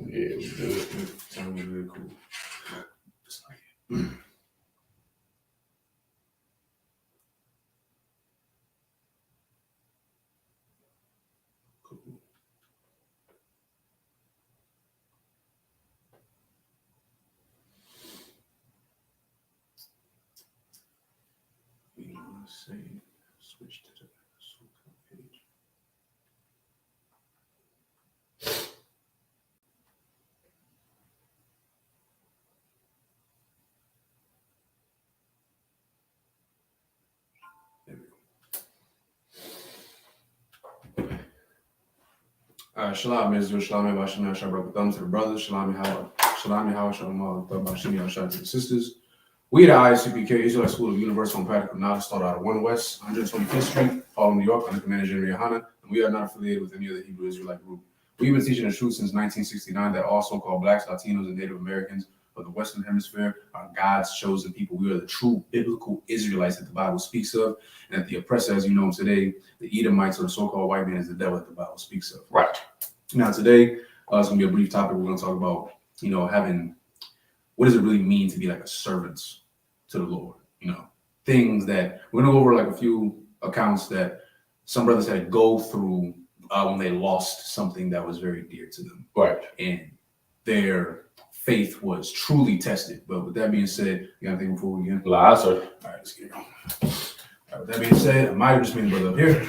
Yeah, we good. Sounds really cool. Just like it. Cool. We want to say switch to the Socal page. There we go. Shalom, Israel, Shalom, Shalom, Shalom, thumbs to the brothers, Shalom, Shalom, Shalom, Shalom, to the sisters. We at the ISCPK Israelite School of Universal and Practical Knowledge started out at 1 West, 125th Street, Harlem, New York, under Commander General Yohana, and we are not affiliated with any other Hebrew Israelite group. We've been teaching the truth since 1969 that all so-called blacks, Latinos, and Native Americans of the Western Hemisphere are God's chosen people. We are the true biblical Israelites that the Bible speaks of, and that the oppressor, as you know him today, the Edomites or the so-called white man, is the devil that the Bible speaks of. Right. Now today, it's going to be a brief topic. We're going to talk about, what does it really mean to be like a servant to the Lord? Things that we're going to go over, like a few accounts that some brothers had to go through when they lost something that was very dear to them. Right. And their faith was truly tested. But with that being said, you got anything before we begin? Live, sir. All right, let's get it going. All right, with that being said, I might have just been brother up here.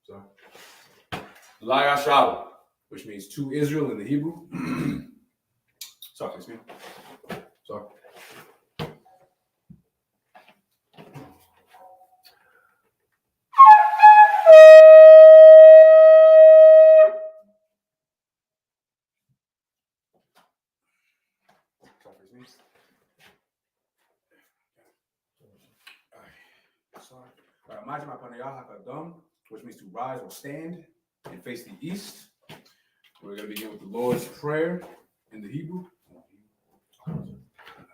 Sorry. Laya Shalom, Which means to Israel in the Hebrew. Sorry, excuse me. Sorry. Which means to rise or stand and face the east. We're going to begin with the Lord's Prayer in the Hebrew.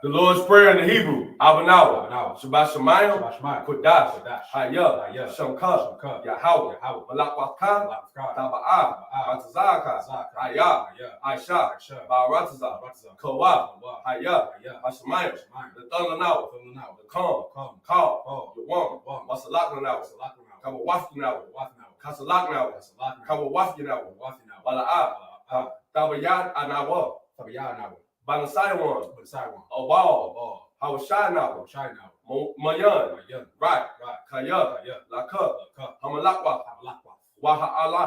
The Lord's Prayer in the Hebrew. Abanawa. Shabbat Shemayim. Kodash. Hayah. Shamka. Yahweh. Malakwaka. Taba'ah. Matazaka. Hayah. Aisha. Ba'arataza. Kawah. Hayah. Hashemayim. The Thundernawa. The Calm. Call. The One. Masalaknawa. Kawawafinawa. Kasalaknawa. Kawawafinawa. Bala'ah. Tabayad Anawa. Banasaiwan. Obal. Hawashanawa. Mayan. Right. Kaya. Laka. Hamalakwa. Waha'ala.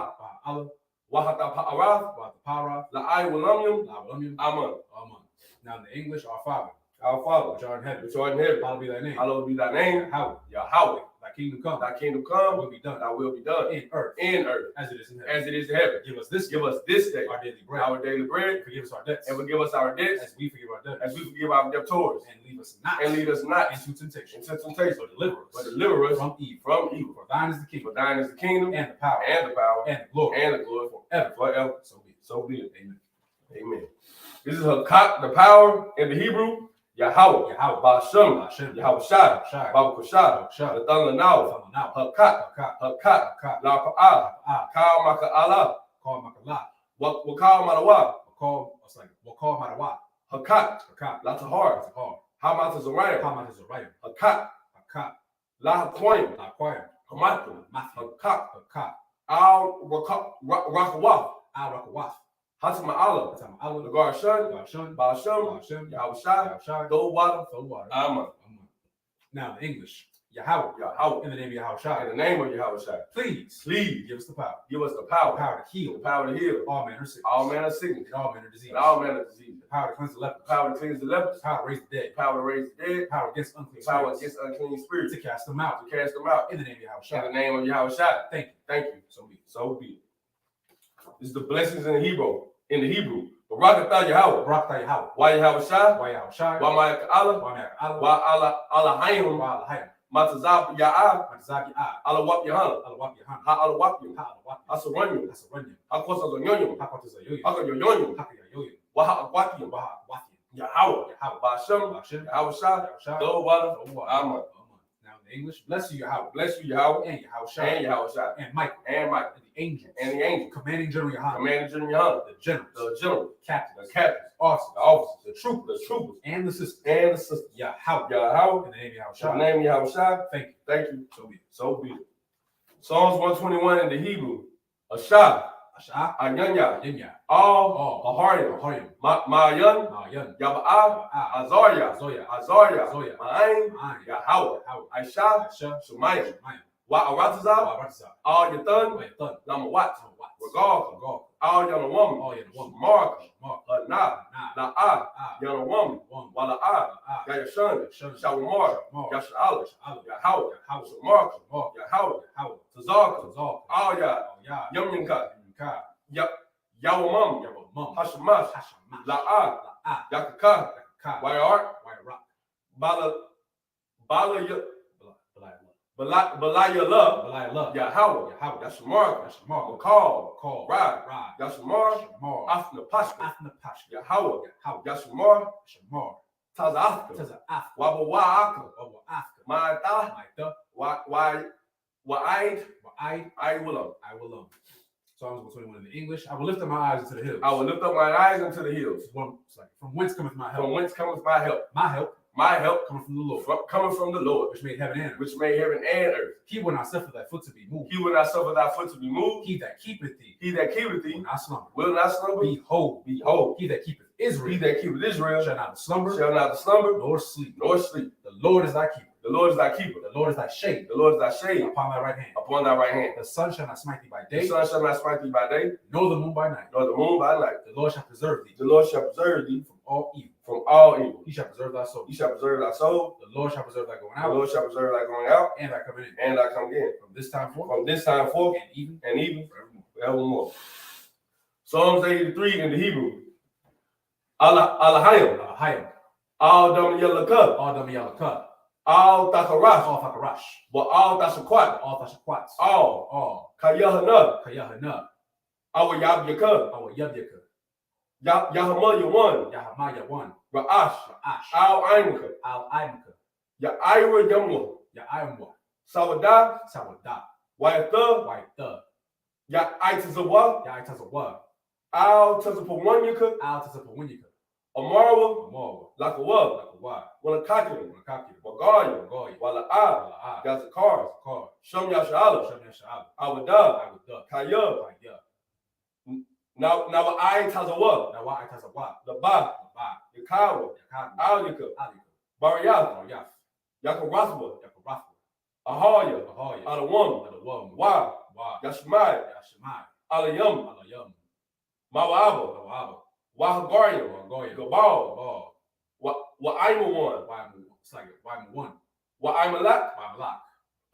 Wahatapa'ara. La'ai Walamyum. Aman. Now in the English, our Father. Our Father. Which art in heaven. Which art in heaven. Hallowed be thy name. Hallowed be thy name. Yahweh. Thy kingdom come. Thy kingdom come. Thy will be done. Thy will be done. In earth. As it is in heaven. As it is in heaven. Give us this day. Our daily bread. Our daily bread. Forgive us our debts. And forgive us our debts. As we forgive our debtors. As we forgive our debtors. And lead us not into temptation. But deliver us from evil. For thine is the kingdom. For thine is the kingdom. And the power. And the glory. Forever. So be it. Amen. This is the power in the Hebrew. Yahweh. Ba'ashem. Yahweh Shai. Baba Kushai. The Thunder Now. Hakat. La Pa'ah. Kal Maka'ala. Wakal Madawa. Wakal Madawa. Hakat. La Tahar. Hamat Zariah. Hakat. La Hakoyim. Hamatu. Hakat. Al Rakawaf. Hatama Allah. The Garshan. Ba'ashem. Yahweh Shai. Throw water. Amen. Now in English. Yahweh. Yahweh. In the name of Yahweh In Shai. the name of Yahweh Shai. Please give us the power. Give us the The power. power to heal. The power to heal. All manner of sickness. All manner of sickness. And all manner of disease. And all manner of disease. The power to cleanse the lepers. The power to cleanse the lepers. The power to raise the dead. The power to raise the dead. The power against unclean The power spirits. against unclean spirits. To cast them out. To cast them out. In the name of Yahweh In Shai. the name of Yahweh Shai. Thank you. Thank you. So be it. So be it. This is the blessings in the Hebrew. Barakatah Yahweh. Barakatah Yahweh. Why Yahweh Shai? Why Yahweh Shai? Why Ma'ak Allah? Why Ma'ak Allah? Why Allah Hayim? Why Allah Hayim? Matazab Ya'ah? Matazab Ya'ah. Allah Wap Yahana? Allah Wap Yahana. Ha Allah Wap Yahana? Ha Allah Wap Ha Saranyum? Ha Saranyum. Ha Kosa Zonyonyum? Ha Kosa Zonyonyum. Ha Yoyonyum? Ha Yoyonyum. Why Ha Wakyum? Why Ha Wakyum. Yahweh. Yahweh. Ba'ashem. Hashem. Yahweh Shai. Yahweh Shai. Go Water. Amen. Now in English, bless you Yahweh. Bless you Yahweh. And Yahweh Shai. And Yahweh Shai. And Michael. And Michael. And the angels. And the angels. Commanding General Yahweh. Commanding General Yahweh. The generals. The general. Captains. The captains. Officers. The officers. The troopers. The troopers. And the sisters. And the sisters. Yahweh. Yahweh. In the name of Yahweh In Shai. the name of Yahweh Shai. Thank you. Thank you. So be it. So be it. Psalms 121 in the Hebrew. Ashah. Ashah. Anyanya. Yenya. All. Aharyim. Aharyim. Ma'ayan. Ma'ayan. Yaba'ah. Yaba'ah. Azariah. Zoya. Azariah. Zoya. Ma'ayin. Ma'ayin. Yahweh. Yahweh. Aisha. Aisha. Shemayim. Shemayim. Wa'aratazah. Wa'aratazah. All Yathan. Wa'athon. Namawat. Namawat. Regal. Regal. All Yanawam. All Yanawam. Mark. Mark. Na. Na. Na'ah. Ah. Yanawam. Wam. Wala'ah. Ah. Yayashan. Shun. Shawamar. Shamar. Yasha'ala. Shamar. Yahweh. Yahweh. Mark. Mark. Yahweh. Yahweh. Tazaka. Tazal. All Yah. Yah. Yamyinka. Yamka. Yawamam. Yawamam. Hashamash. Hashamash. La'ah. La'ah. Yakaka. Yakaka. Wayart. Wayarok. Balayala. Balayala. Yahweh. Yahweh. Yashamarka. Yashamar. Makal. Call. Rad. Rad. Yashamar. Shamar. Afna Pashka. Afna Pashka. Yahweh. Yahweh. Yashamar. Shamar. Tazafka. Taza Afka. Wabawaka. Wawa Afka. Ma'ata. Maita. Wa'aid. Wa'aid. I will. I will. Psalms 121 in the English. I will lift up my eyes into the hills. I will lift up my eyes into the hills. From whence cometh my help? From whence cometh my help? My help. My help coming from the Lord. Coming from the Lord. Which made heaven and earth. Which made heaven and earth. He will not suffer thy foot to be moved. He will not suffer thy foot to be moved. He that keepeth thee. He that keepeth thee. Will not slumber. Will not slumber. Behold. Behold. He that keepeth Israel. He that keepeth Israel. Shall not slumber. Shall not slumber. Nor sleep. Nor sleep. The Lord is thy keeper. The Lord is thy keeper. The Lord is thy shade. The Lord is thy shade. Upon thy right hand. Upon thy right hand. The sun shall not smite thee by day. The sun shall not smite thee by day. Nor the moon by night. Nor the moon by night. The Lord shall preserve thee. The Lord shall preserve thee from all evil. From all evil. He shall preserve thy soul. He shall preserve thy soul. The Lord shall preserve thy going out. The Lord shall preserve thy going out. And thy coming in. And thy coming in. From this time forth. From this time forth. And even. Forevermore. Psalms 83 in the Hebrew. Alahayim. Alahayim. Al Dam Yalaka. All Dam Yalaka. All Takarash. All Takarash. But all Tashakwat. All Tashakwats. All. Kayahana. Kayahana. Our Yabyaka. Our Yabyaka. Yahamaya 1. Yahamaya 1. Ra'ash. Ra'ash. Al Aimaka. Al Aimaka. Ya'ira Yamwa. Ya'ayamwa. Sawada. Sawada. Wayatha. Wayatha. Ya'itazawa. Ya'itazawa. Al Tazapawanyaka. Al Tazapawinyaka. Amarwa. Amarwa. Lakawa. Lakawa. Wanakakin. Wanakakin. Wagaya. Wagaya. Wala'a. Yazakar. Zakar. Sham Yasha'ala. Sham Yasha'ala. Awada. Awada. Kaya. Kaya. Now I Tazawa. Now I Tazawa. Laba. Laba. Yakawa. Yakawa. Alika. Alika. Bariyah. Baryaf. Yakaraswa. Yakarafwa. Ahaya. Ahaya. Alawam. Alawam. Wa. Wa. Yashmai. Yashmai. Alayam. Alayam. Mawaba. Mawaba. Wahagariya. Wahagariya. Gabal. Gabal. Wa'aimu 1. It's like Waimu 1. Wa'aimalak. Waimalak.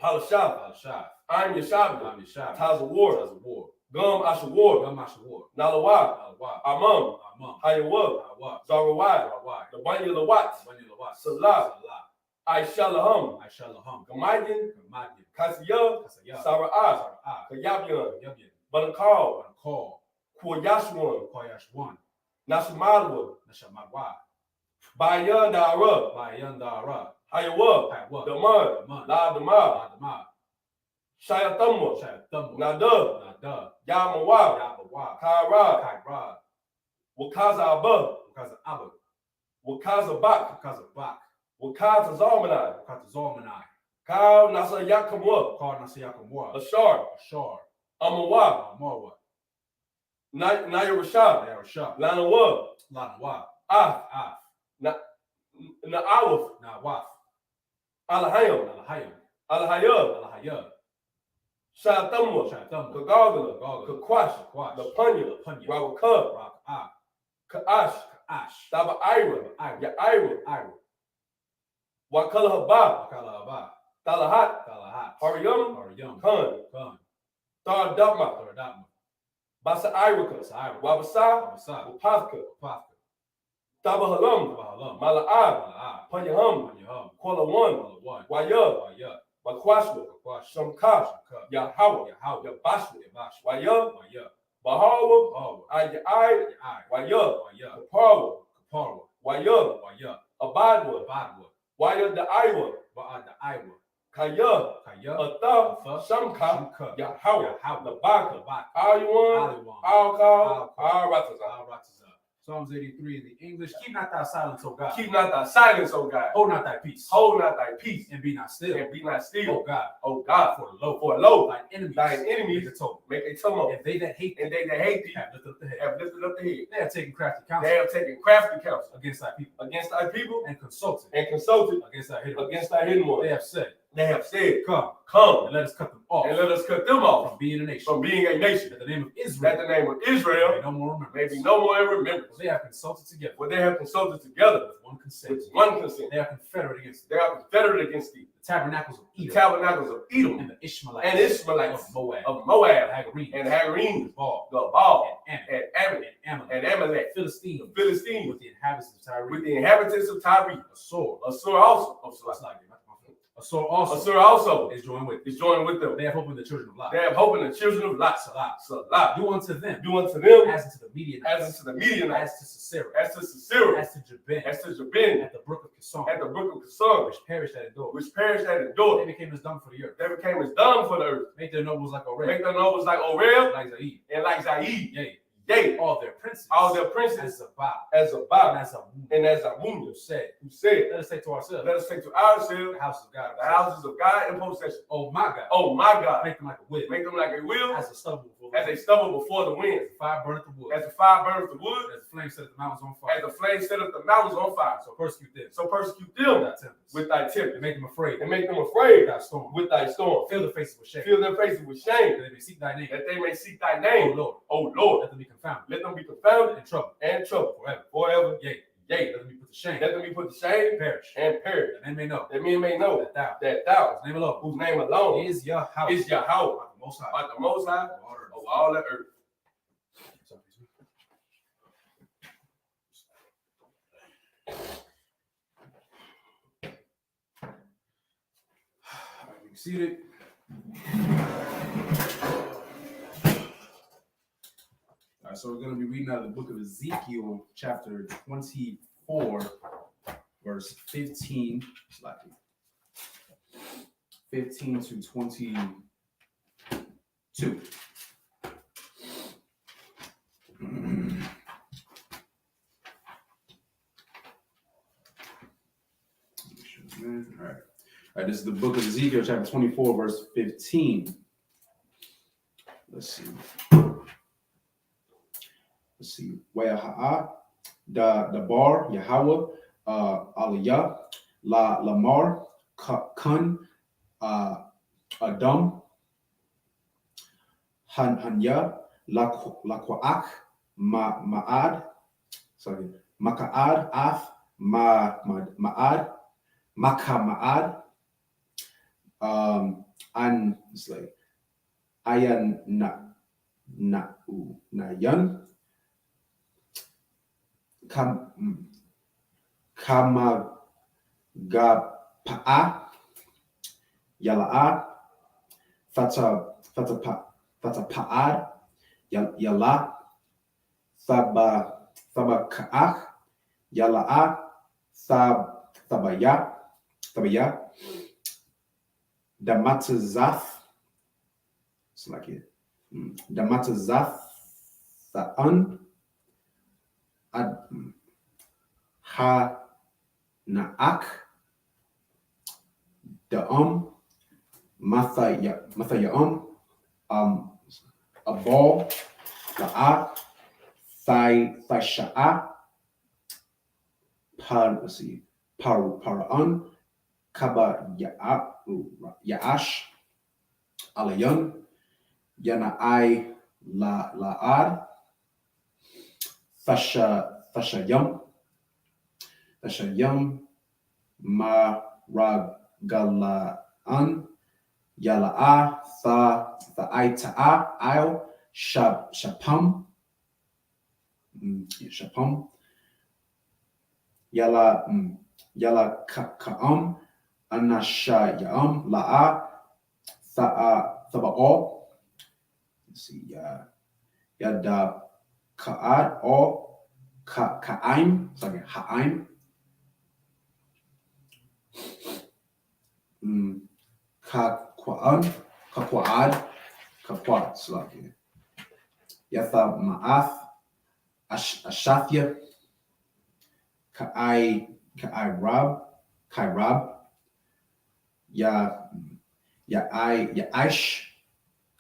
Palashaf. Palashaf. I'm Yashabi. I'm Yashab. Tazawar. Tazawar. Gum Ashawar. Gum Ashawar. Nalawa. Nalawa. Amam. Amam. Hayawab. Hawa. Zarawai. Harawai. The Banya Lawat. Banya Lawat. Salah. Salah. Aishalaham. Aishalaham. Gamadin. Gamadin. Kasiya. Kasaya. Sara'ah. Sara'ah. Kayabyan. Yabyan. Bankal. Bankal. Kwayashwan. Koyash 1. Nashamadwa. Nashamadwa. Bayan Dara. Bayandara. Hayawab. Haywa. Daman. Daman. La Dama. Adama. Shayatamwa. Shayatamu. Nada. Nada. Yamawa. Yabawa. Kaira. Kaira. Wakaza Abba. Wakaza Abba. Wakaza Bak. Wakaza Bak. Wakaza Zalmanai. Wakaza Zalmanai. Kal Nasa Yakamwa. Kar Nasiyakamwa. Ashar. Ashar. Amawa. Marwa. Naya Rashab. Yarashab. Lanawa. Lanawa. Af. Af. Na'awaf. Nawaf. Alahayam. Alahayim. Alahaya, Shatamwa, Kagagala, Kakwash, Lapanya, Rawaka, Kaash, Daba Ira, Ira, Wakala Haba, Talahat, Haryum, Khan, Dardama, Basa Irika, Wabasa, Wapaka, Daba Halam, Mala'ab, Panyaham, Kuala One, Waya, Bakwashwa, Shamkash, Yahawa, Yabashwa, Waya, Bahawa, Ayai, Waya, Kaparwa, Waya, Abadwa, Waya the Iowa, Kaya, Atha, Shamka, Yahawa, Nabaka, Ayuan, Alka, Arataza. Psalms 83 in the English. Keep not thy silence, O God. Keep not thy silence, O God. Hold not thy peace. Hold not thy peace. And be not still. And be not still. O God. O God. For lo, thine enemies make a tumult. And they that hate thee have lifted up the head. They have taken crafty counsel. They have taken crafty counsel against thy people. And consulted. Against thy hidden ones. They have said, Come. And let us cut them off. From being a nation. That the name of Israel. May no more remembrance. For they have consulted together. With one consent. They are confederate against thee. The tabernacles of Edom. And the Ishmaelites. Of Moab. And Hagarines. Gabal. And Amalek. Philistines. With the inhabitants of Tyre. A sword also. A sword also is joined with them. They have hope in the children of Lot. Salah. Do unto them As unto the unto the as Midianites. to Sisera. As to Sisera. As to Jabin. At the brook of Kison. Which perished at Endor. They became as dung for the earth. for the earth. Make their nobles like Orel. like Orel. Like Zaid. And like Zaid. Yea, all their princes. As And Zabah. as Amun. And as Amun. Who said, Let us take to ourselves the houses of God. the houses of God in possession. Oh my God. Oh my God. Make them like a wheel. Make them like a wheel. As a stubble before As they stumble before the wind. the fire burneth the wood. As the fire burns the wood. As the flame set the mountains on fire. As the flame set up the mountains on fire. So persecute them. With thy tempest. And make them afraid. With thy storm. Fill their faces with shame. Fill their faces with shame. That they may seek thy name. That they may seek thy name. O Lord. Let them be confounded. Let them be confounded. And trouble. Forever. Yea. Let them be put to shame. Perish. And men may know. That men may know that thou, whose name alone is Yahweh. Is Yahweh. Most High. Art the Most High of all the earth. Be seated. All right, so we're going to be reading out of the book of Ezekiel, chapter 24, verse 15 to 22. All right, this is the book of Ezekiel, chapter 24, verse 15. Let's see. Wayaha'a, the bar, Yahweh, Aliyah, Lamar, Kun, Adam, Hanya, Laqua'ak, Ma'ad, Maka'ad, Af, Ma'ad, Makama'ad, and it's like Ayan Nayan, Kamagapa'a, Yala'a, Fatapa'ad, Yala, Thabaka'ach, Yala'a, Thabaya, Damatazaf, it's like it. Damatazaf, Tha'an, Ha-Na'ak, Da'am, Mathayam, Abal, La'a, Thaisha'a, Para'an, Kaba Ya'ash Alayun, Yanai La'ad, Fashayum, Maragalaan, Yala'a, Tha'aita'a, I'll, Shapam, Shapam, Yala Ka'am, Anashayam, La'a, Thaba'o, let's see, Yada Ka'ad, or Ka'aim, sorry, Ha'aim, Kakwad, Slakia, Yatha Ma'ath, Ashafia, Kairab, Yaish,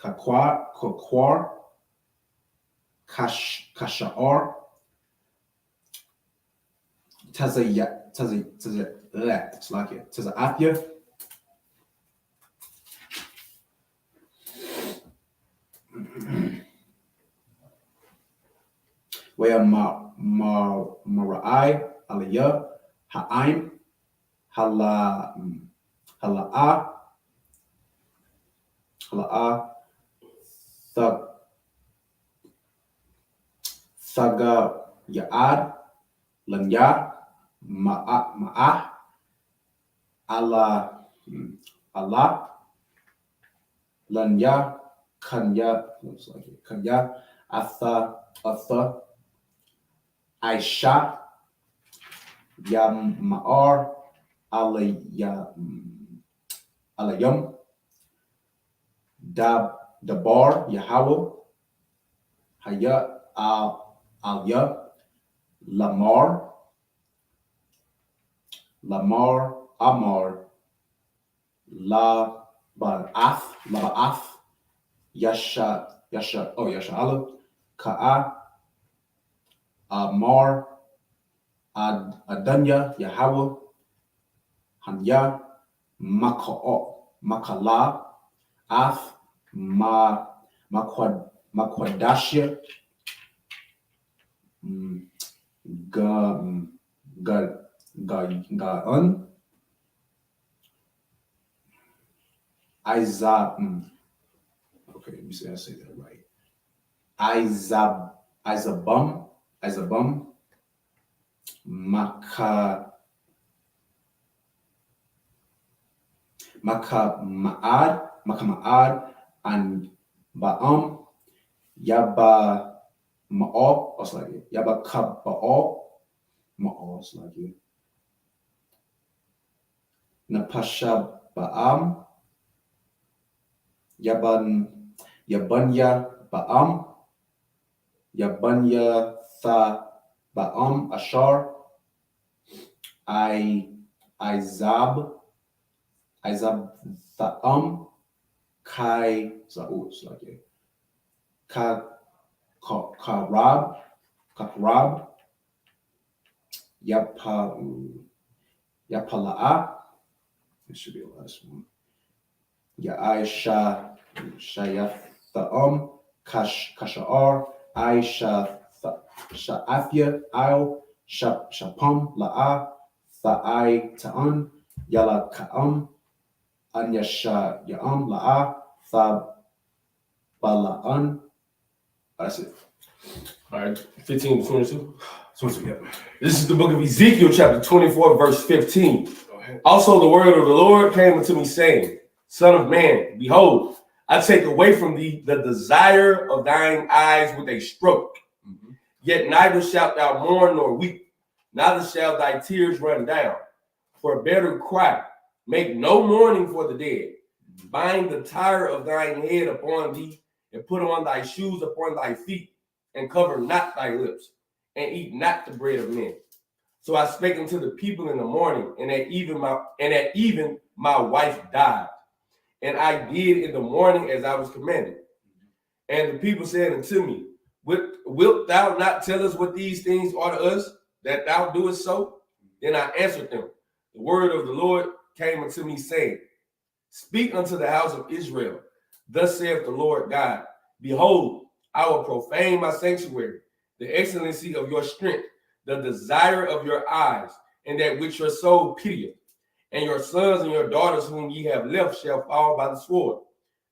Kakwar, Kasha'ar, Taza'athia, where Mara'ai, Aliyah, Ha'aim, Hala'a, Thaga Ya'ad, Lanya, Ma'ah, Allah, Lanya, Kanya, looks like it, Kanya, Atha, Aisha, Yama'ar, Alayum, Dabar, Yahweh, Haya, Alya, Lamar, Amar, Laba'ath, Yasha'ala, Ka'a, Amar, Adanya, Yahweh, Hanya, Makala, Ath, Makwadashia, Ga'un, okay, let me see, I say that right. Izabum, Makama'ad, and Ba'am, Yaba Ma'o, or like it. Yaba Kaba'o, Ma'o, it's like it. Napasha Ba'am, Yabanya Ba'am, Yabanya Tha Ba'am, Ashar, Izab Tha'am, Kai Za'u, it's like it. Kakrab, Yapala'a, this should be the last one. Aisha Shayatha'am, Kasha'ar, Aisha Sha'afia, I'll, Shapam, La'a, Tha'ai Ta'an, Yala Ka'am, Anyasha Ya'am, La'a, Thabala'an. That's it. All right, 15 to 22. 22, yep. This is the book of Ezekiel, chapter 24, verse 15. Go ahead. Also, the word of the Lord came unto me, saying, Son of man, behold, I take away from thee the desire of thine eyes with a stroke. Mm-hmm. Yet neither shalt thou mourn nor weep, neither shall thy tears run down. For better cry, make no mourning for the dead. Bind the tire of thine head upon thee, and put on thy shoes upon thy feet, and cover not thy lips, and eat not the bread of men. So I spake unto the people in the morning, and at even my wife died. And I did in the morning as I was commanded. And the people said unto me, Wilt thou not tell us what these things are to us, that thou doest so? Then I answered them, The word of the Lord came unto me, saying, Speak unto the house of Israel. Thus saith the Lord God, Behold, I will profane my sanctuary, the excellency of your strength, the desire of your eyes, and that which your soul pitieth. And your sons and your daughters whom ye have left shall fall by the sword.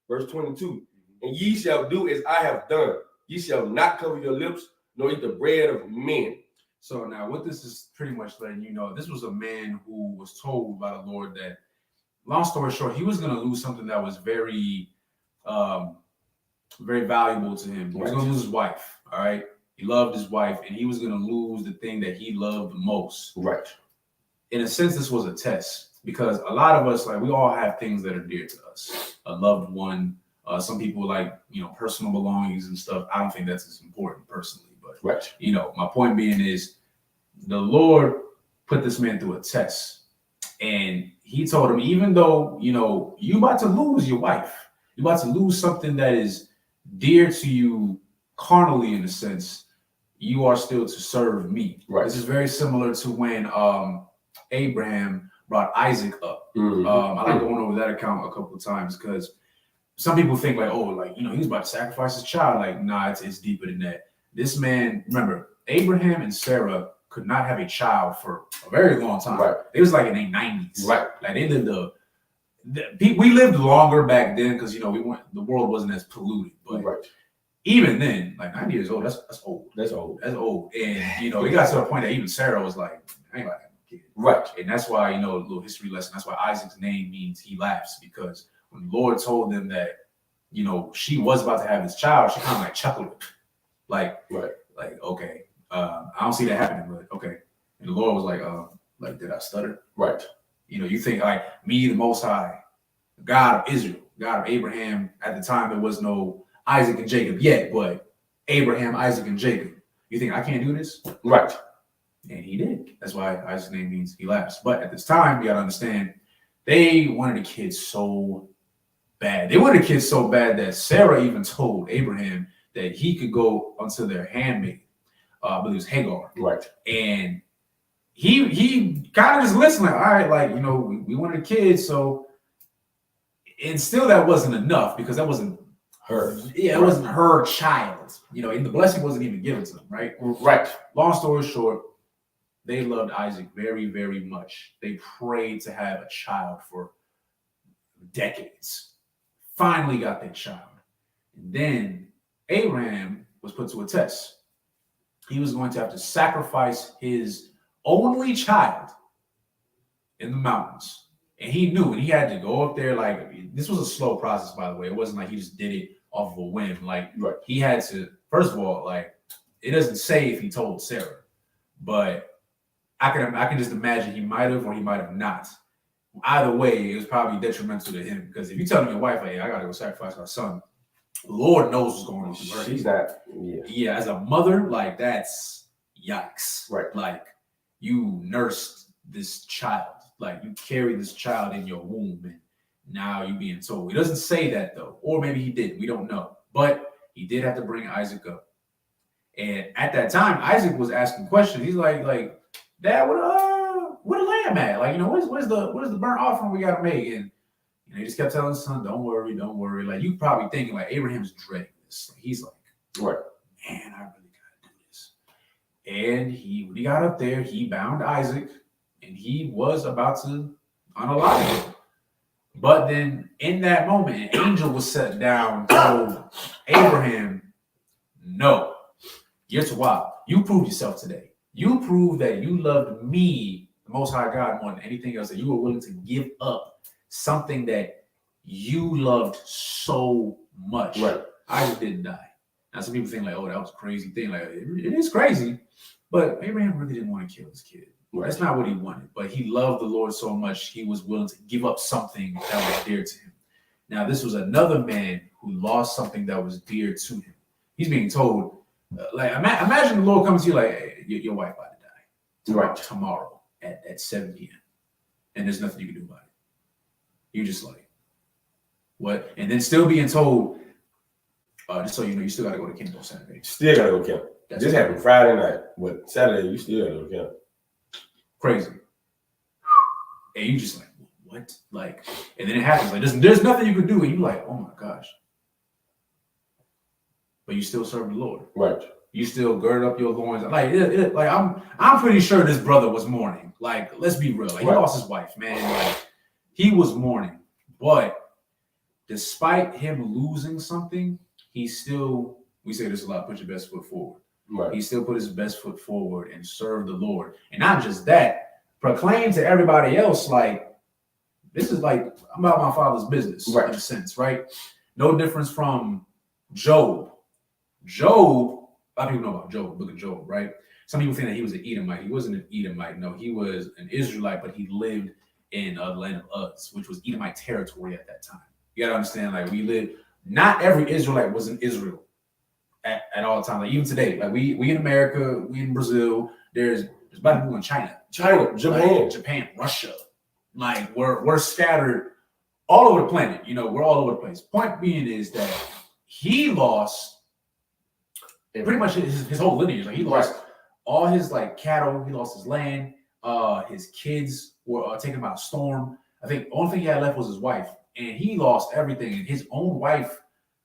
Verse 22. And ye shall do as I have done. Ye shall not cover your lips, nor eat the bread of men. So now what this is pretty much letting you know, this was a man who was told by the Lord that, long story short, he was going to lose something that was very, very valuable to him. He was going to lose his wife, all right? He loved his wife, and he was going to lose the thing that he loved the most. Right. In a sense, this was a test because a lot of us, like, we all have things that are dear to us. A loved one, some people like, personal belongings and stuff. I don't think that's as important personally, but, my point being is the Lord put this man through a test. And he told him, even though, you about to lose your wife, you're about to lose something that is dear to you carnally, in a sense, you are still to serve me. Right. This is very similar to when Abraham brought Isaac up. I like going over that account a couple of times because some people think like, he's about to sacrifice his child. Like, nah, it's deeper than that. This man, remember, Abraham and Sarah could not have a child for a very long time. Right. It was like in their 90s. Right. Like they lived we lived longer back then because the world wasn't as polluted. But even then, like 90 years old, that's old. That's old. That's old. And it got to the point that even Sarah was like, I ain't about to have a kid. Right. And that's why, a little history lesson, that's why Isaac's name means he laughs, because when the Lord told them that, she was about to have this child, she kind of like chuckled. Like, okay. I don't see that happening, but okay. And the Lord was like, did I stutter? Right. You think like me, the Most High, God of Israel, God of Abraham. At the time, there was no Isaac and Jacob yet, but Abraham, Isaac, and Jacob. You think I can't do this? Right. And he did. That's why Isaac's name means he laughs. But at this time, you got to understand, they wanted a kid so bad. They wanted a kid so bad that Sarah even told Abraham that he could go unto their handmaid. I believe it was Hagar. Right. And he kind of just listened, like, all right, we wanted a kid, so, and still that wasn't enough because that wasn't her. Yeah, it wasn't her child. And the blessing wasn't even given to them, right? Right. Long story short, they loved Isaac very, very much. They prayed to have a child for decades. Finally got that child. And then Abraham was put to a test. He was going to have to sacrifice his only child in the mountains. And he knew, and he had to go up there. Like, this was a slow process, by the way. It wasn't like he just did it off of a whim. Like, he had to, first of all, like, it doesn't say if he told Sarah, but I can just imagine he might have or he might have not. Either way, it was probably detrimental to him, because if you tell your wife, like, hey, I gotta go sacrifice my son, Lord knows what's going on. She's not. Yeah, as a mother, like, that's yikes. Right. Like, you nursed this child, like you carried this child in your womb, and now you being told. He doesn't say that though, or maybe he did. We don't know, but he did have to bring Isaac up. And at that time, Isaac was asking questions. He's like, Dad, what the lamb at? Like, where's the burnt offering we gotta make? And he just kept telling his son, don't worry. Like, you probably thinking like Abraham's dreading this. He's like, man, I really gotta do this. And when he got up there, he bound Isaac, and he was about to unalive him. But then in that moment, an angel was set down, told Abraham, no, here's why. You proved yourself today. You proved that you loved me, the Most High God, more than anything else, that you were willing to give up something that you loved so much. Right. Isaac didn't die. Now, some people think like, oh, that was a crazy thing. Like, it is crazy, but Abraham really didn't want to kill his kid. Right. That's not what he wanted, but he loved the Lord so much, he was willing to give up something that was dear to him. Now, this was another man who lost something that was dear to him. He's being told, imagine the Lord comes to you like, hey, your wife about to die tomorrow at 7 p.m. and there's nothing you can do about it. You just like, what? And then still being told, just so you know, you still got to go to camp on Saturday. Still got to go camp. This happened Friday night, but Saturday you still got to go camp. Crazy. And you just like, what? Like, and then it happens. Like, there's nothing you can do, and you're like, oh my gosh. But you still serve the Lord. Right. You still gird up your loins. Like I'm pretty sure this brother was mourning. Like, let's be real. Like, he lost his wife, man. Like, he was mourning. But despite him losing something, he still, we say this a lot, put your best foot forward. Right. He still put his best foot forward and served the Lord. And not just that, proclaim to everybody else, like, this is like, I'm about my father's business, right, in a sense, right? No difference from Job. Job, a lot of people know about Job, book of Job, right? Some people think that he was an Edomite. He wasn't an Edomite. No, he was an Israelite, but he lived in the land of Uz, which was Edomite territory at that time. You gotta understand, like, we live, not every Israelite was in Israel at all times. Like, even today, like, we in America, we in Brazil, there's black people in China, Japan, Russia. Like, we're scattered all over the planet. You know, we're all over the place. Point being is that he lost pretty much his whole lineage. Like, he lost all his, like, cattle. He lost his land. His kids were taken by a storm. I think the only thing he had left was his wife, and he lost everything. And his own wife,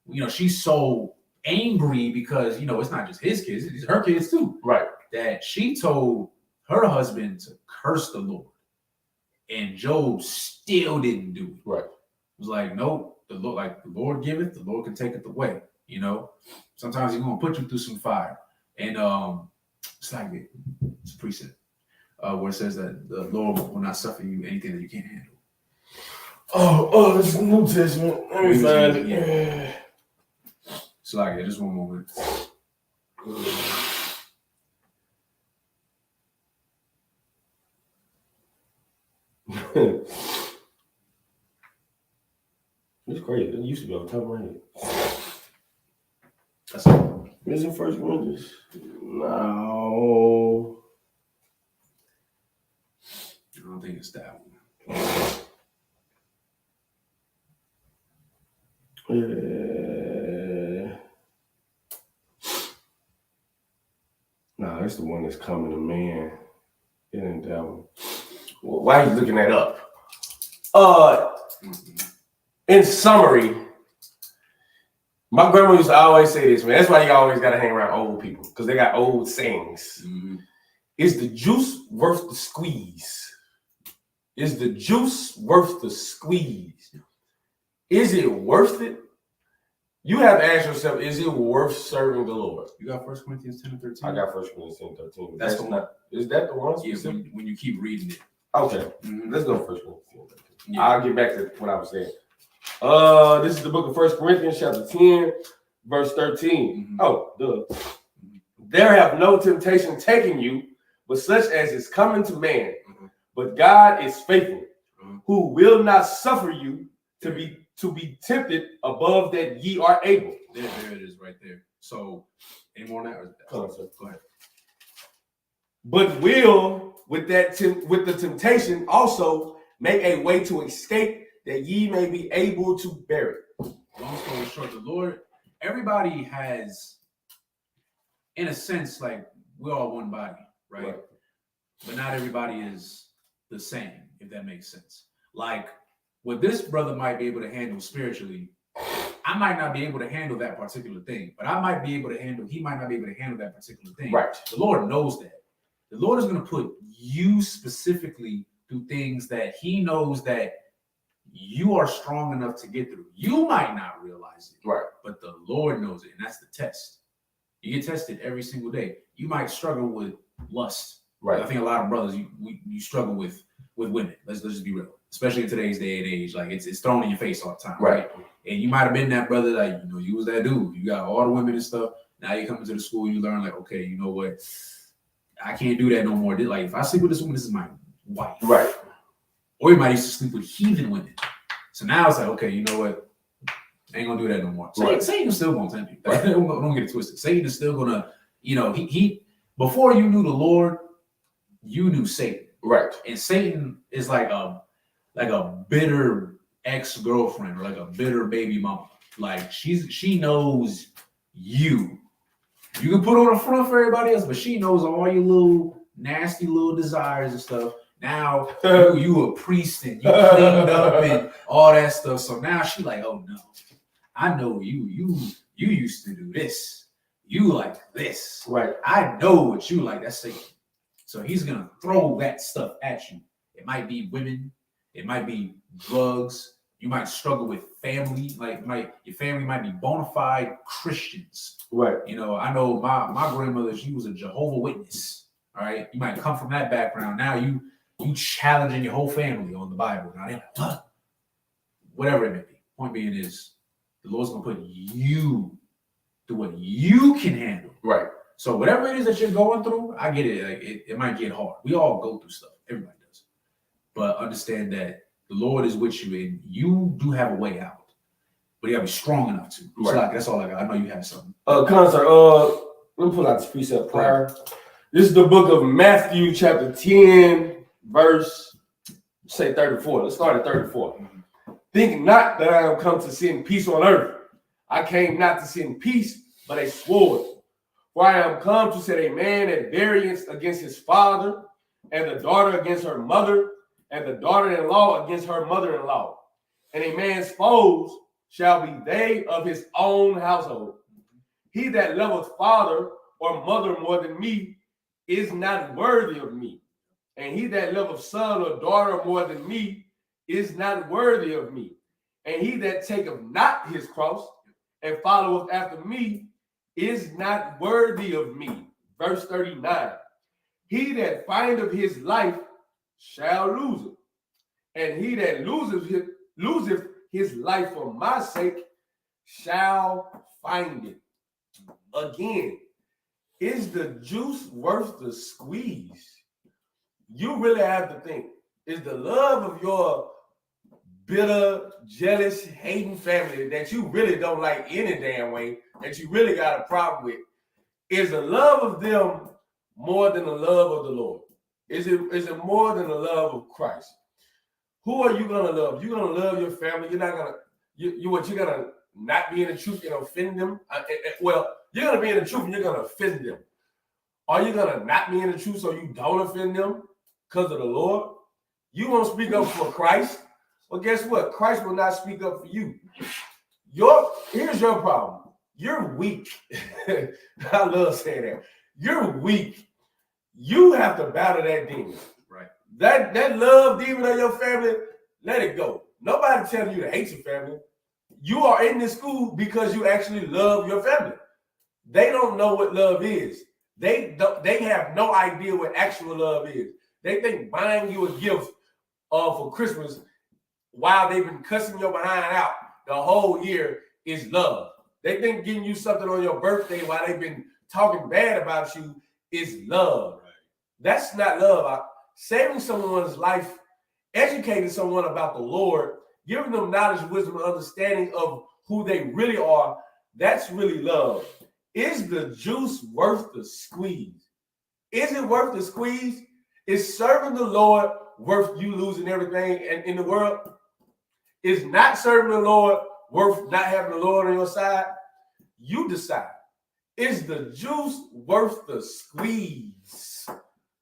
you know, she's so angry because, you know, it's not just his kids, it's her kids too. Right. That she told her husband to curse the Lord. And Job still didn't do it. Right. It was like, nope, the Lord giveth, the Lord can take it away. You know, sometimes he's gonna put you through some fire. And it's like it's a precept where it says that the Lord will not suffer you anything that you can't handle. Oh, it's the New Testament. Let me find it. Yeah. It's like, just one moment. It's crazy. It used to be on top of my head. That's it. Is it First Corinthians? No. I don't think it's that one. Nah, that's the one that's coming to man. It ain't that one. Well, why are you looking that up? In summary, my grandma used to always say this, man. That's why you always got to hang around old people, because they got old sayings. Mm-hmm. Is the juice worth the squeeze? Is the juice worth the squeeze? Is it worth it? You have to ask yourself, is it worth serving the Lord? You got 1 Corinthians 10 and 13? I got 1 Corinthians 10 and 13. That's the one. Is that the one? Yeah, when you keep reading it. Okay. Mm-hmm. Let's go 1 Corinthians 10 and 13. Yeah. I'll get back to what I was saying. This is the book of 1 Corinthians chapter 10, verse 13. Mm-hmm. Oh, duh. There have no temptation taken you, but such as is coming to man. Mm-hmm. But God is faithful, who will not suffer you to be tempted above that ye are able. There it is right there. So, any more on that? Go ahead. But will, with the temptation, also make a way to escape, that ye may be able to bear it. Long story short, the Lord, everybody has, in a sense, like, we're all one body, right? But not everybody is the same, if that makes sense. Like, what this brother might be able to handle spiritually, I might not be able to handle that particular thing, but he might not be able to handle that particular thing. Right. The Lord knows that. The Lord is going to put you specifically through things that he knows that you are strong enough to get through. You might not realize it, right? But the Lord knows it, and that's the test. You get tested every single day. You might struggle with lust, right? I think a lot of brothers you struggle with women. Let's just be real, especially in today's day and age. Like, it's thrown in your face all the time, right? And you might have been that brother, like, you know, you was that dude. You got all the women and stuff. Now you come into the school, you learn, like, okay, you know what? I can't do that no more. Like, if I sleep with this woman, this is my wife, right? Or you might used to sleep with heathen women. So now it's like, okay, you know what? I ain't gonna do that no more. So Satan's still gonna tempt you. Like, don't get it twisted. Satan is still gonna, you know, he before you knew the Lord, you knew Satan. Right. And Satan is like a bitter ex-girlfriend or like a bitter baby mama. Like, she knows you. You can put on a front for everybody else, but she knows all your little nasty little desires and stuff. Now you a priest and you cleaned up and all that stuff. So now she like, oh no, I know you used to do this. You like this. Right. I know what you like. That's Satan. So he's gonna throw that stuff at you. It might be women, it might be drugs. You might struggle with family, your family might be bona fide Christians. Right. You know, I know my grandmother, she was a Jehovah's Witness. All right. You might come from that background. Now you challenging your whole family on the Bible. Now they're like, what? Whatever it may be. Point being is the Lord's gonna put you through what you can handle. Right. So whatever it is that you're going through, I get it. Like it might get hard. We all go through stuff. Everybody does. But understand that the Lord is with you, and you do have a way out. But you gotta be strong enough to. Right. So that's all I got. I know you have something. Concert. Let me pull out this precept prior. This is the book of Matthew, chapter 10, verse, say 34. Let's start at 34. Think not that I am come to send peace on earth. I came not to send peace, but a sword. For I am come to set a man at variance against his father, and the daughter against her mother, and the daughter-in-law against her mother-in-law. And a man's foes shall be they of his own household. He that loveth father or mother more than me is not worthy of me. And he that loveth son or daughter more than me is not worthy of me. And he that taketh not his cross and followeth after me is not worthy of me. Verse 39. He that findeth his life shall lose it. And he that loseth his life for my sake shall find it. Again, is the juice worth the squeeze? You really have to think, is the love of your bitter, jealous, hating family that you really don't like any damn way, that you really got a problem with, is the love of them more than the love of the Lord? Is it more than the love of Christ? Who are you gonna love? You're gonna love your family. You're not gonna you're gonna not be in the truth and offend them. Well, you're gonna be in the truth and you're gonna offend them. Are you gonna not be in the truth so you don't offend them because of the Lord? You won't speak up for Christ. Well, guess what? Christ will not speak up for you. Here's your problem. You're weak. I love saying that. You're weak. You have to battle that demon. Right. That love demon of your family, let it go. Nobody telling you to hate your family. You are in this school because you actually love your family. They don't know what love is. They have no idea what actual love is. They think buying you a gift for Christmas while they've been cussing your behind out the whole year is love. They think getting you something on your birthday while they've been talking bad about you is love. Right. That's not love. Saving someone's life, educating someone about the Lord, giving them knowledge, wisdom, and understanding of who they really are, that's really love. Is the juice worth the squeeze? Is it worth the squeeze? Is serving the Lord worth you losing everything in the world? Is not serving the Lord worth not having the Lord on your side? You decide. Is the juice worth the squeeze?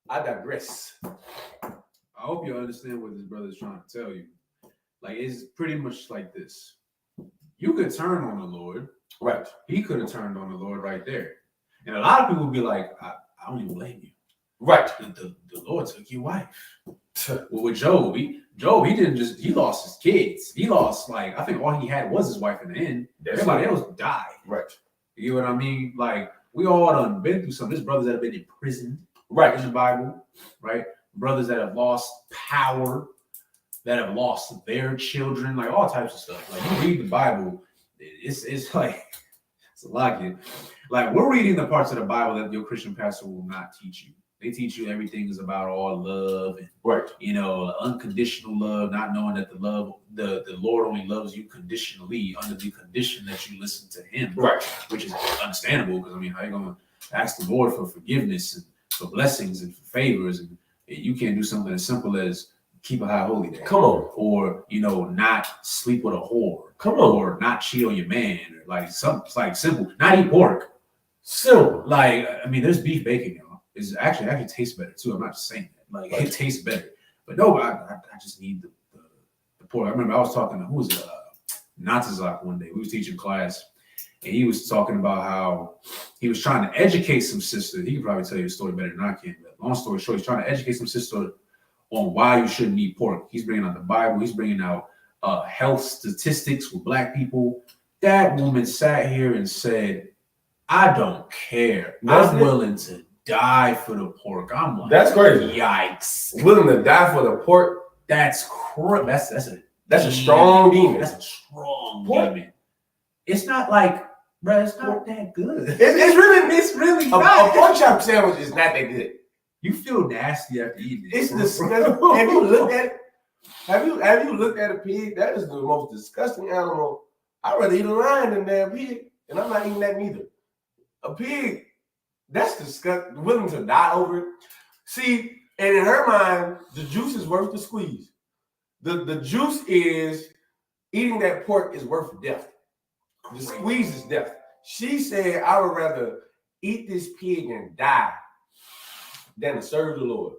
I digress. I hope you understand what this brother is trying to tell you. Like, it's pretty much like this. You could turn on the Lord. Right. He could have turned on the Lord right there. And a lot of people would be like, I don't even blame you. Right. The Lord took your wife. Well, with Job, he lost his kids. He lost, I think all he had was his wife in the end. Everybody else died. Right. You know what I mean? Like, we all done been through some. There's brothers that have been in prison. Right. In the Bible. Right. Brothers that have lost power, that have lost their children, like all types of stuff. Like, you read the Bible, it's like, it's a lot. Like, we're reading the parts of the Bible that your Christian pastor will not teach you. They teach you everything is about all love and, right, unconditional love, not knowing that the Lord only loves you conditionally under the condition that you listen to him. Right. Which is understandable because, how you going to ask the Lord for forgiveness and for blessings and for favors, and you can't do something as simple as keep a high holy day. Come on. Or, not sleep with a whore. Come on. Or not cheat on your man. Or something simple. Not eat pork. Simple. There's beef bacon, y'all. It actually tastes better too. I'm not just saying that. It tastes better. But no, I just need the pork. I remember I was talking to who was it? Natazak one day. We was teaching class, and he was talking about how he was trying to educate some sister. He could probably tell you the story better than I can. But long story short, he's trying to educate some sister on why you shouldn't eat pork. He's bringing out the Bible. He's bringing out health statistics with Black people. That woman sat here and said, "I don't care. I'm willing to die for the pork." I'm like, that's crazy. Yikes! Willing to die for the pork? That's That's a strong demon. That's a strong demon. It's not like, bro, it's not that good. It's really not. A pork chop sandwich is not that good. You feel nasty after eating it. It's disgusting. Have you looked at it? Have you looked at a pig? That is the most disgusting animal. I'd rather eat a lion than that pig, and I'm not eating that neither. A pig, that's disgusting. Willing to die over it. See, and in her mind, the juice is worth the squeeze. The juice is eating that pork is worth death. The squeeze is death. She said, "I would rather eat this pig and die than to serve the Lord."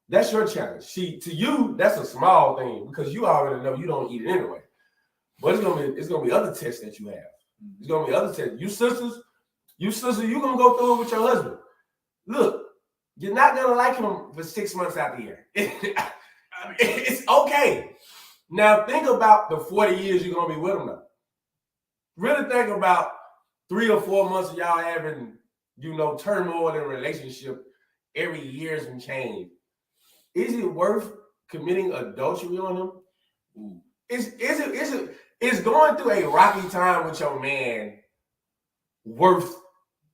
That's your challenge. See, to you, that's a small thing because you already know you don't eat it anyway. But it's gonna be other tests that you have. It's gonna be other tests. You sisters, you're gonna go through it with your husband. Look, you're not gonna like him for 6 months out the year. It's okay. Now think about the 40 years you're gonna be with him now. Really think about 3 or 4 months of y'all having, turmoil in a relationship every year and change. Is it worth committing adultery on him? Ooh. Is going through a rocky time with your man worth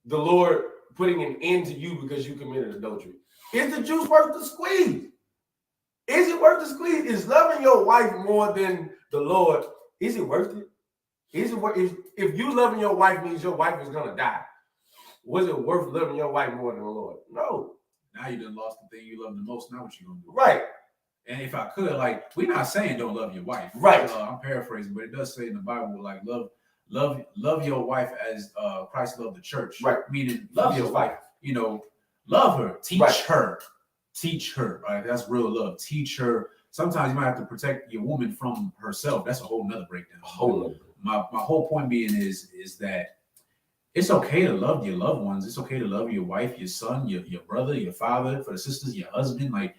the Lord putting an end to you because you committed adultery? Is the juice worth the squeeze? Is it worth the squeeze? Is loving your wife more than the Lord? Is it worth it? Is it worth if you loving your wife means your wife is gonna die? Was it worth loving your wife more than the Lord? No. Now you done lost the thing you love the most. Now what you gonna do? Right. And if I could, like, we're not saying don't love your wife. Right. I'm paraphrasing, but it does say in the Bible, like, love your wife as Christ loved the church. Right. Meaning love your wife. Love her. Teach her. Teach her. Right. That's real love. Teach her. Sometimes you might have to protect your woman from herself. That's a whole nother breakdown. My whole point being is that it's okay to love your loved ones. It's okay to love your wife, your son, your brother, your father, for the sisters, your husband. Like,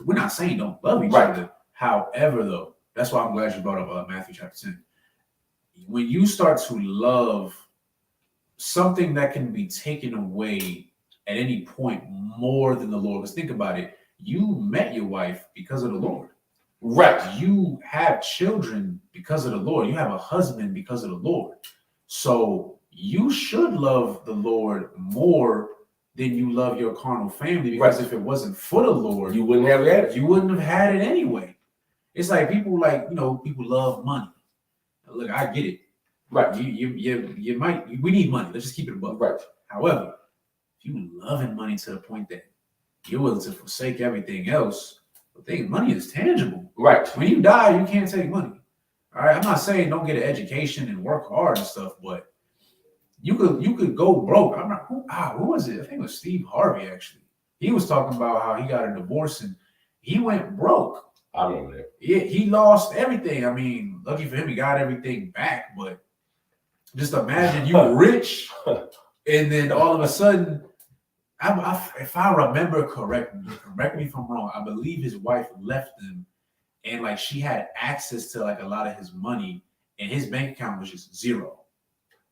we're not saying don't love each other. However, though, that's why I'm glad you brought up Matthew chapter 10. When you start to love something that can be taken away at any point more than the Lord, because think about it, you met your wife because of the Lord. Right. You have children because of the Lord. You have a husband because of the Lord. So you should love the Lord more than you love your carnal family, because if it wasn't for the Lord, you wouldn't have had it. You wouldn't have had it anyway. It's like people people love money. Look, I get it. Right. You might, we need money. Let's just keep it above. Right. However, if you loving money to the point that you're willing to forsake everything else, the thing, money is tangible. Right. When you die, you can't take money. All right. I'm not saying don't get an education and work hard and stuff, but you could go broke. I'm not who was it? I think it was Steve Harvey, actually. He was talking about how he got a divorce and he went broke. I remember that. Yeah, he lost everything. I mean, lucky for him, he got everything back. But just imagine you were rich, and then all of a sudden, if I remember correctly, correct me if I'm wrong, I believe his wife left him, and like she had access to like a lot of his money, and his bank account was just zero.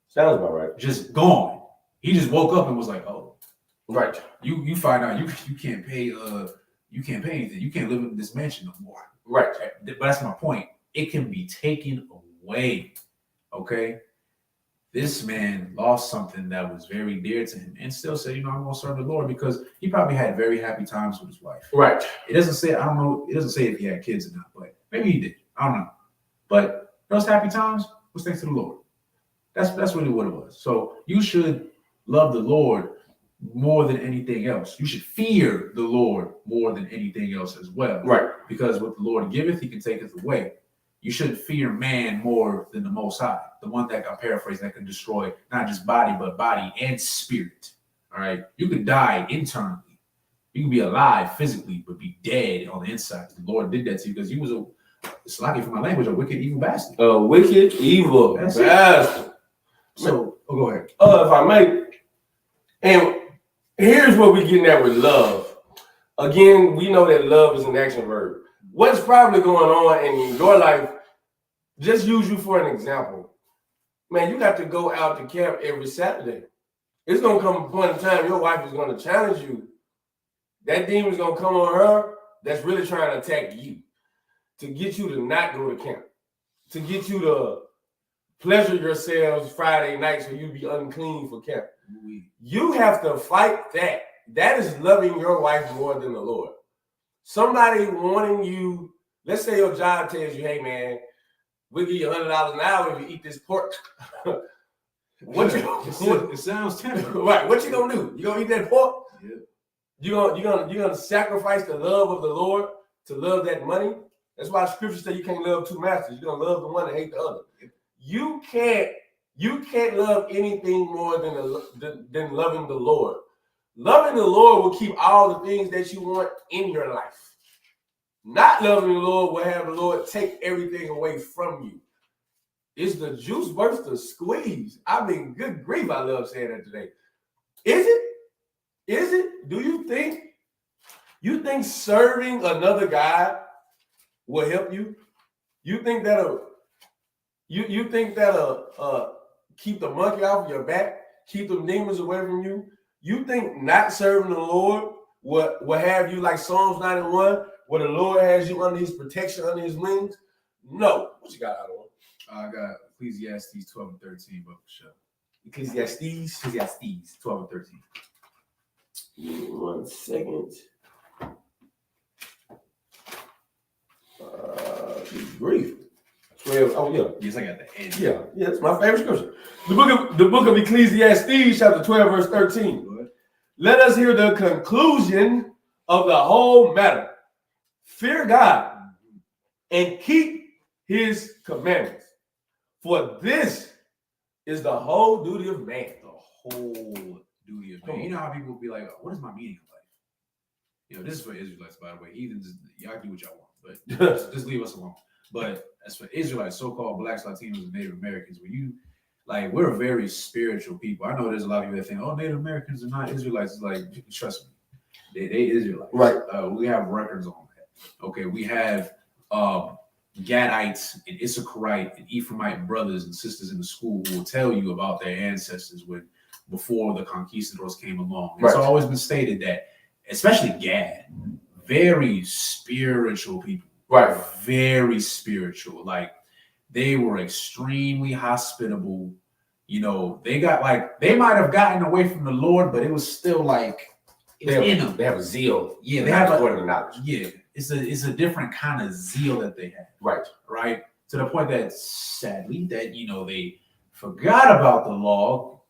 Sounds about right. Just gone. He just woke up and was like, "Oh, right." You find out you can't pay you can't pay anything. You can't live in this mansion no more." Right. But that's my point. It can be taken away. Okay. This man lost something that was very dear to him and still said, I'm going to serve the Lord, because he probably had very happy times with his wife. Right. It doesn't say, I don't know. It doesn't say if he had kids or not, but maybe he did. I don't know. But those happy times was thanks to the Lord. That's really what it was. So you should love the Lord more than anything else. You should fear the Lord more than anything else as well. Right. Because what the Lord giveth, he can taketh away. You shouldn't fear man more than the Most High, the one that can paraphrase, that can destroy not just body, but body and spirit. All right. You could die internally. You can be alive physically, but be dead on the inside. The Lord did that to you because you was it's lucky for my language, a wicked, evil bastard. A wicked, evil bastard. So, go ahead. If I may, and here's what we're getting at with love. Again, we know that love is an action verb. What's probably going on in your life, just use you for an example. Man, you got to go out to camp every Saturday. It's going to come a point in time your wife is going to challenge you. That demon's going to come on her that's really trying to attack you, to get you to not go to camp, to get you to pleasure yourselves Friday night so you be unclean for camp. You have to fight that. That is loving your wife more than the Lord. Somebody wanting you, let's say your job tells you, hey man, we'll give you $100 an hour if you eat this pork. It sounds tempting. Right. What you gonna do? You gonna eat that pork? Yeah. You gonna sacrifice the love of the Lord to love that money? That's why Scripture says you can't love two masters. You're gonna love the one and hate the other. You can't love anything more than loving the Lord. Loving the Lord will keep all the things that you want in your life. Not loving the Lord will have the Lord take everything away from you. Is the juice worth the squeeze? I mean, good grief, I love saying that today. Is it? Is it? Do you think serving another guy will help you? You think that'll keep the monkey off your back, keep them demons away from you? You think not serving the Lord will have you like Psalms 91, where the Lord has you under his protection, under his wings? No. What you got out of it? I got Ecclesiastes 12 and 13, but for sure. Ecclesiastes 12 and 13. 1 second. Good grief. 12. Oh yeah. Yes, I got the end. Yeah, it's my favorite scripture. The book of Ecclesiastes, chapter 12, verse 13. Let us hear the conclusion of the whole matter. Fear God and keep his commandments. For this is the whole duty of man. The whole duty of man. You know how people be like, what is my meaning of life? You know, this is for Israelites, by the way. Heathens, y'all do what y'all want, but just leave us alone. But as for Israelites, so-called blacks, Latinos, and Native Americans, we're very spiritual people. I know there's a lot of people that think, oh, Native Americans are not Israelites. It's like, trust me, they Israelites. Right. We have records on that. Okay, we have Gadites and Issacharite and Ephraimite brothers and sisters in the school who will tell you about their ancestors before the conquistadors came along. It's always been stated that, especially Gad, very spiritual people. Right. Very spiritual. Like, they were extremely hospitable. You know, they might have gotten away from the Lord, but it was still like in them. They have a zeal. Yeah, they have a knowledge. Yeah, it's a different kind of zeal that they have. Right. To the point that sadly that they forgot about the law,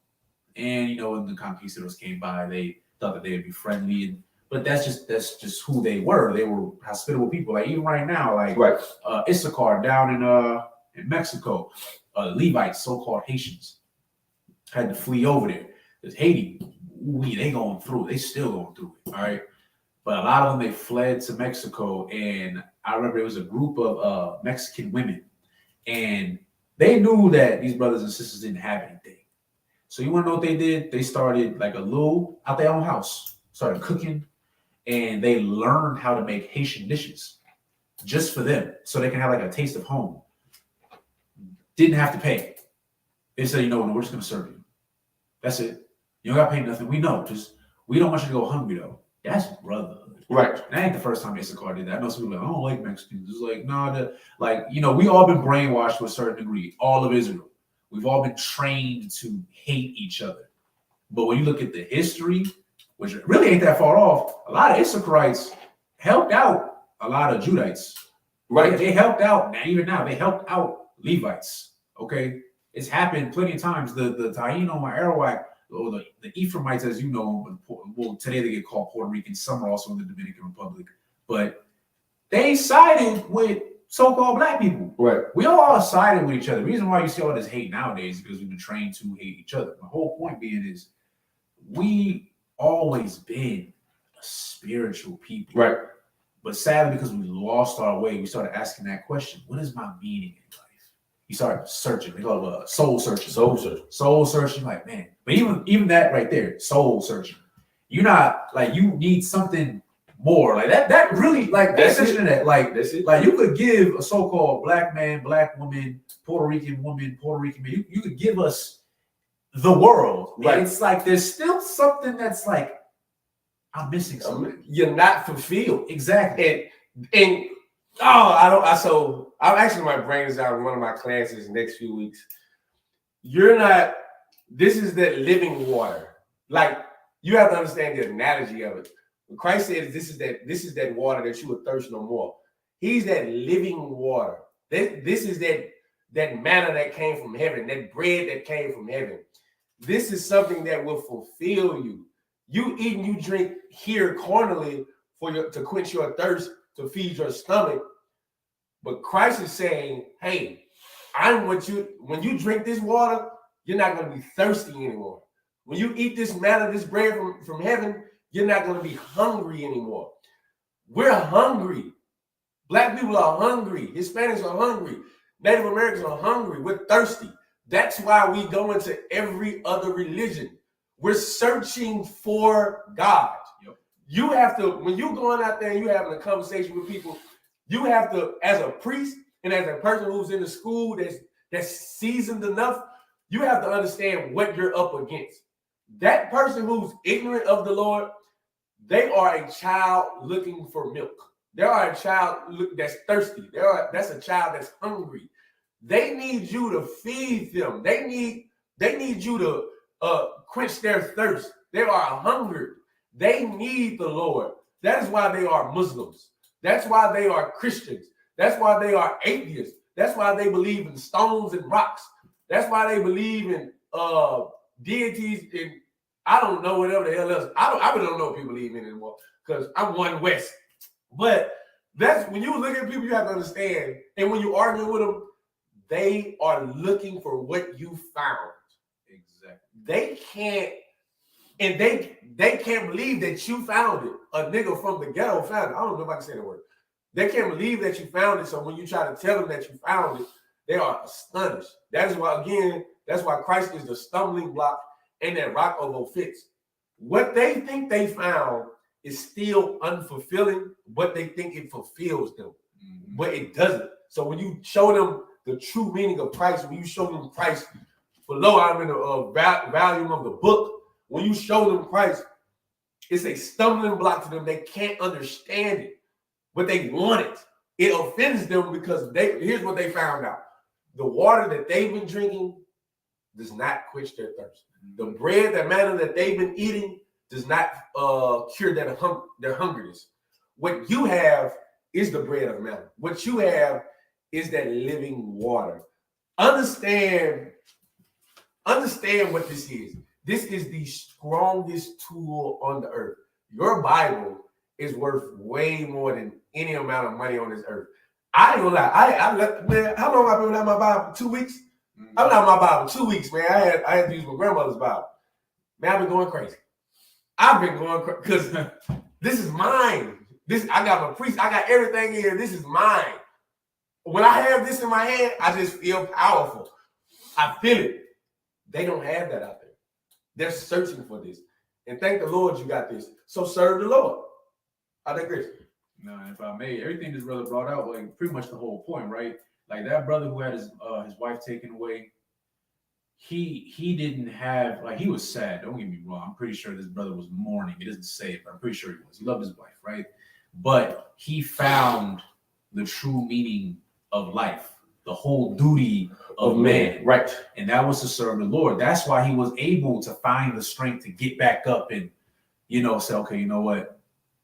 and when the conquistadors came by, they thought that they would be friendly, but that's just who they were. They were hospitable people. Like even right now, Issachar down in Mexico, Levites, so-called Haitians, had to flee over there because Haiti, they going through. They still going through it. All right, but a lot of them, they fled to Mexico, and I remember it was a group of Mexican women, and they knew that these brothers and sisters didn't have anything. So you want to know what they did? They started like a little out their own house, started cooking, and they learned how to make Haitian dishes just for them, so they can have like a taste of home. Didn't have to pay. They said, we're just gonna serve you. That's it. You don't gotta pay nothing. We know. We don't want you to go hungry though. That's brotherhood. Right. That ain't the first time Issachar did that. I know some people are like, I don't like Mexicans. It's like, no, we all been brainwashed to a certain degree. All of Israel. We've all been trained to hate each other. But when you look at the history, which really ain't that far off, a lot of Issacharites helped out a lot of Judites. Right? They helped out. Even now, they helped out Levites. Okay? It's happened plenty of times. The Taino and Arawak, or the Ephraimites, as you know, well, today they get called Puerto Ricans. Some are also in the Dominican Republic. But they sided with so-called black people. Right. We all sided with each other. The reason why you see all this hate nowadays is because we've been trained to hate each other. The whole point being is we always been a spiritual people. Right. But sadly, because we lost our way, we started asking that question: what is my meaning in life? You start searching. We call it soul searching. Soul searching. Soul searching. Like, man, but even that right there, soul searching. You're not like, you need something more. Like that really, like, That's attention to that. Like, that's it. like you could give a so-called black man, black woman, Puerto Rican woman, Puerto Rican man. You could give us the world. Right. And it's like there's still something that's like, I'm missing something. You're not fulfilled. Exactly. And I'm actually, my brain is out in one of my classes next few weeks. You're not, this is that living water. Like, you have to understand the analogy of it. When Christ says this is that water that you will thirst no more. He's that living water. This is that manna that came from heaven, that bread that came from heaven. This is something that will fulfill you. You eat and you drink here carnally to quench your thirst, to feed your stomach. But Christ is saying, hey, when you drink this water, you're not going to be thirsty anymore. When you eat this manna, this bread from heaven, you're not going to be hungry anymore. We're hungry. Black people are hungry. Hispanics are hungry. Native Americans are hungry. We're thirsty. That's why we go into every other religion. We're searching for God. Yep. You have to, when you're going out there and you're having a conversation with people, you have to, as a priest and as a person who's in the school that's seasoned enough, you have to understand what you're up against. That person who's ignorant of the Lord, they are a child looking for milk. They are a child that's thirsty. That's a child that's hungry. They need you to feed them. They need you to quench their thirst. They are hungry. They need the Lord. That is why they are Muslims. That's why they are Christians. That's why they are atheists. That's why they believe in stones and rocks. That's why they believe in deities and I don't know whatever the hell else. I really don't know what people believe in anymore because I'm one West. But that's when you look at people, you have to understand. And when you argue with them, they are looking for what you found. Exactly. They can't, and they can't believe that you found it. A nigga from the ghetto found it. I don't know if I can say the word. They can't believe that you found it. So when you try to tell them that you found it, they are astonished. That is why, again, that's why Christ is the stumbling block and that rock of offense. What they think they found is still unfulfilling, but they think it fulfills them, but it doesn't. So when you show them the true meaning of Christ, when you show them Christ, below I'm in the volume of the book, when you show them Christ, it's a stumbling block to them. They can't understand it, but they want it. It offends them because here's what they found out. The water that they've been drinking does not quench their thirst. The bread, the manna that they've been eating does not cure their hungriness. What you have is the bread of manna. What you have is that living water. Understand what this is. This is the strongest tool on the earth. Your Bible is worth way more than any amount of money on this earth. I ain't gonna lie. Man, how long have I been without my Bible? 2 weeks? I'm without my Bible 2 weeks, man. I had to use my grandmother's Bible. Man, I've been going crazy. I've been going crazy because this is mine. I got my priest. I got everything here. This is mine. When I have this in my hand, I just feel powerful. I feel it. They don't have that out there. They're searching for this. And thank the Lord you got this. So serve the Lord. I digress. No, if I may, everything this brother brought out, like pretty much the whole point, right? Like that brother who had his wife taken away, he didn't have, like, he was sad. Don't get me wrong. I'm pretty sure this brother was mourning. It doesn't say it, but I'm pretty sure he was. He loved his wife, right? But he found the true meaning of life, the whole duty of man, right? And that was to serve the Lord. That's why he was able to find the strength to get back up and, say, okay, you know what?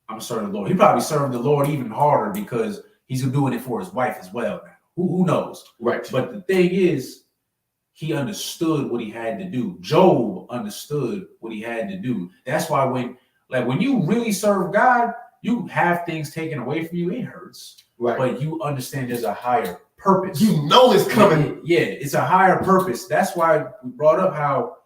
I'm gonna serve the Lord. He probably served the Lord even harder because he's doing it for his wife as well now. Who knows? Right. But the thing is, he understood what he had to do. Job understood what he had to do. That's why when you really serve God, you have things taken away from you. It hurts. Right. But you understand there's a higher purpose. You know it's coming. Yeah, it's a higher purpose. That's why we brought up how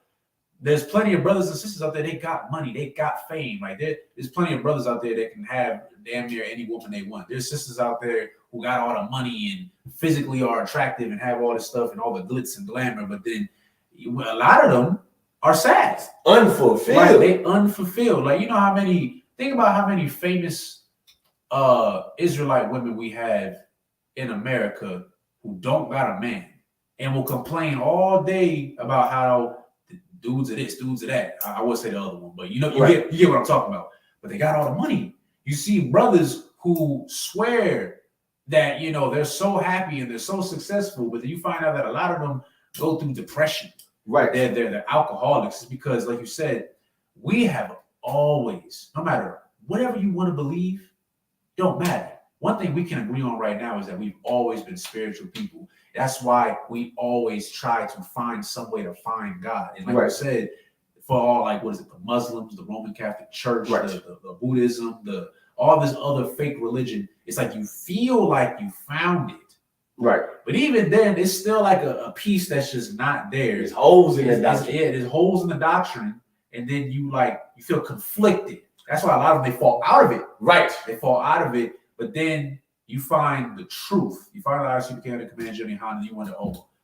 there's plenty of brothers and sisters out there. They got money, they got fame. Like there's plenty of brothers out there that can have damn near any woman they want. There's sisters out there who got all the money and physically are attractive and have all this stuff and all the glitz and glamour. But then a lot of them are sad, unfulfilled. Like they unfulfilled. Like think about how many famous Israelite women we have in America who don't got a man and will complain all day about how dudes are this, dudes are that. I would say the other one, but you get what I'm talking about. But they got all the money. You see brothers who swear that they're so happy and they're so successful, but then you find out that a lot of them go through depression. Right. They're alcoholics. It's because, like you said, we have always, no matter whatever you want to believe, don't matter. One thing we can agree on right now is that we've always been spiritual people. That's why we always try to find some way to find God. And like I said, for all the Muslims, the Roman Catholic Church, the Buddhism, all this other fake religion, it's like you feel like you found it. Right. But even then, it's still like a piece that's just not there. There's holes in the doctrine. Yeah, there's holes in the doctrine. And then you feel conflicted. That's why a lot of them, they fall out of it. Right. They fall out of it. But then you find the truth. You find out you became the command Jimmy Han, and you wonder,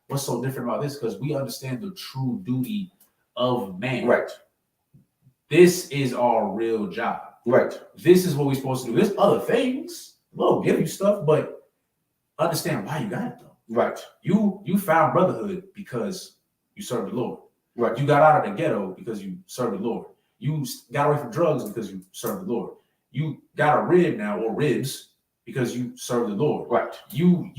what's so different about this? Because we understand the true duty of man. Right. This is our real job. Right. This is what we're supposed to do. There's other things. We'll give you stuff, but understand why you got it though. Right. You found brotherhood because you served the Lord. Right. You got out of the ghetto because you served the Lord. You got away from drugs because you served the Lord. You got a rib now or ribs because you serve the Lord. Right. You're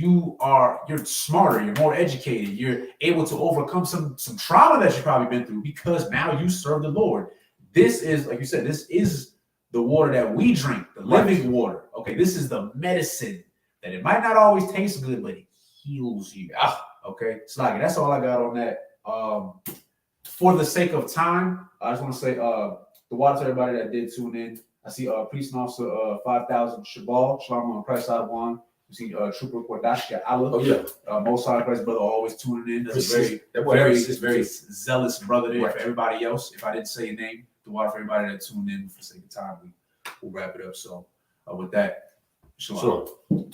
smarter, you're more educated, you're able to overcome some trauma that you've probably been through because now you serve the Lord. This is, like you said, this is the water that we drink, the living water. Okay, this is the medicine that it might not always taste good, but it heals you. Okay, Slaggy, that's all I got on that. For the sake of time, I just want to say the water to everybody that did tune in. I see Priest and Officer 5,000 Shabal, Shalom on Christ One. You see Trooper Kordashka Allah. Oh yeah. Most High Christ brother always tuning in. That's very zealous brother there for everybody else. If I didn't say your name, the water for everybody that tuned in. For the sake of time, we'll wrap it up. So with that, Shalom. Sure.